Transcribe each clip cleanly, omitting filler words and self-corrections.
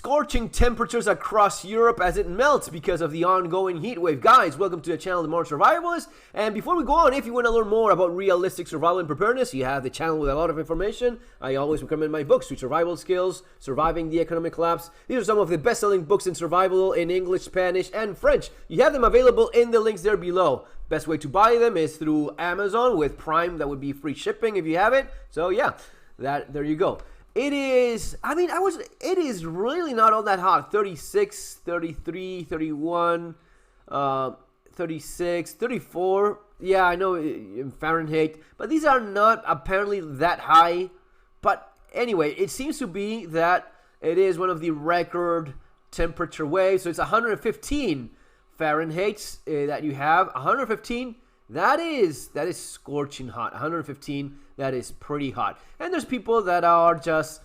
Scorching temperatures across Europe as it melts because of the ongoing heat wave. Guys, welcome to the channel, The Modern Survivalist. And before we go on, if you want to learn more about realistic survival and preparedness, you have the channel with a lot of information. I always recommend my books, Sweet Survival Skills, Surviving the Economic Collapse. These are some of the best-selling books in survival in English, Spanish, and French. You have them available in the links there below. Best way to buy them is through Amazon with Prime. That would be free shipping if you have it. So yeah, there you go. It is, it is really not all that hot. 36, 33, 31, 36, 34. Yeah, I know in Fahrenheit, but these are not apparently that high. But anyway, it seems to be that it is one of the record temperature waves. So it's 115 Fahrenheit that you have. 115. That is scorching hot. 115, that is pretty hot. And there's people that are just,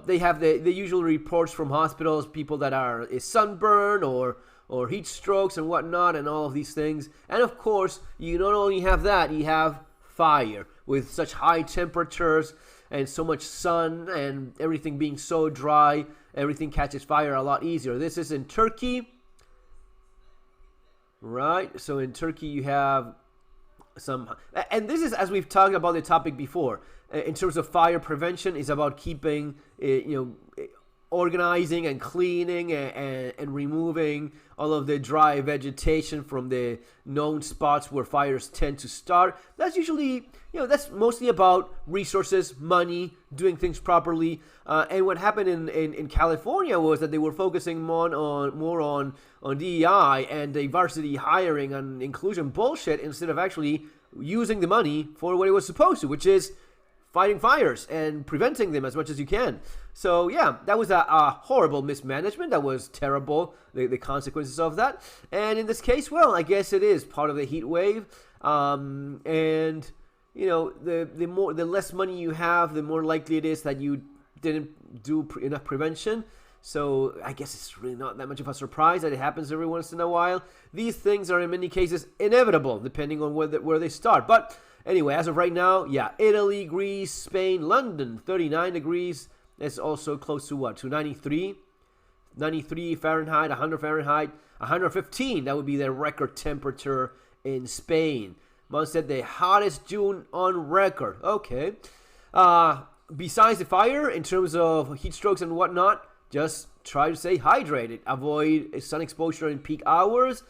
they have the usual reports from hospitals, people that are sunburn or heat strokes and whatnot and all of these things. And of course, you not only have that, you have fire with such high temperatures and so much sun and everything being so dry, everything catches fire a lot easier. This is in Turkey, right? So in Turkey you have some, and this is, as we've talked about the topic before, in terms of fire prevention, is about keeping organizing and cleaning and removing all of the dry vegetation from the known spots where fires tend to start. That's usually, that's mostly about resources, money, doing things properly. And what happened in California was that they were focusing more on DEI and diversity hiring and inclusion bullshit instead of actually using the money for what it was supposed to, which is fighting fires and preventing them as much as you can. So yeah, that was a horrible mismanagement. That was terrible, the consequences of that. And in this case, well, I guess it is part of the heat wave. And the less money you have, the more likely it is that you didn't do enough prevention. So I guess it's really not that much of a surprise that it happens every once in a while. These things are in many cases inevitable, depending on where they start. But anyway, as of right now, yeah, Italy, Greece, Spain, London, 39 degrees. That's also close to what? To 93? 93 Fahrenheit, 100 Fahrenheit, 115. That would be the record temperature in Spain. Mom said the hottest June on record. Okay. Besides the fire, in terms of heat strokes and whatnot, just try to stay hydrated. Avoid sun exposure in peak hours.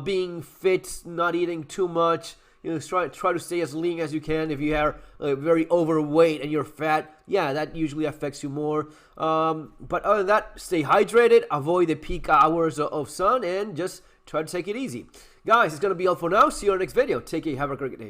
Being fit, not eating too much. Try to stay as lean as you can. If you are very overweight and you're fat, yeah, that usually affects you more. But other than that, stay hydrated, avoid the peak hours of sun, and just try to take it easy. Guys, it's going to be all for now. See you in our next video. Take care. Have a great day.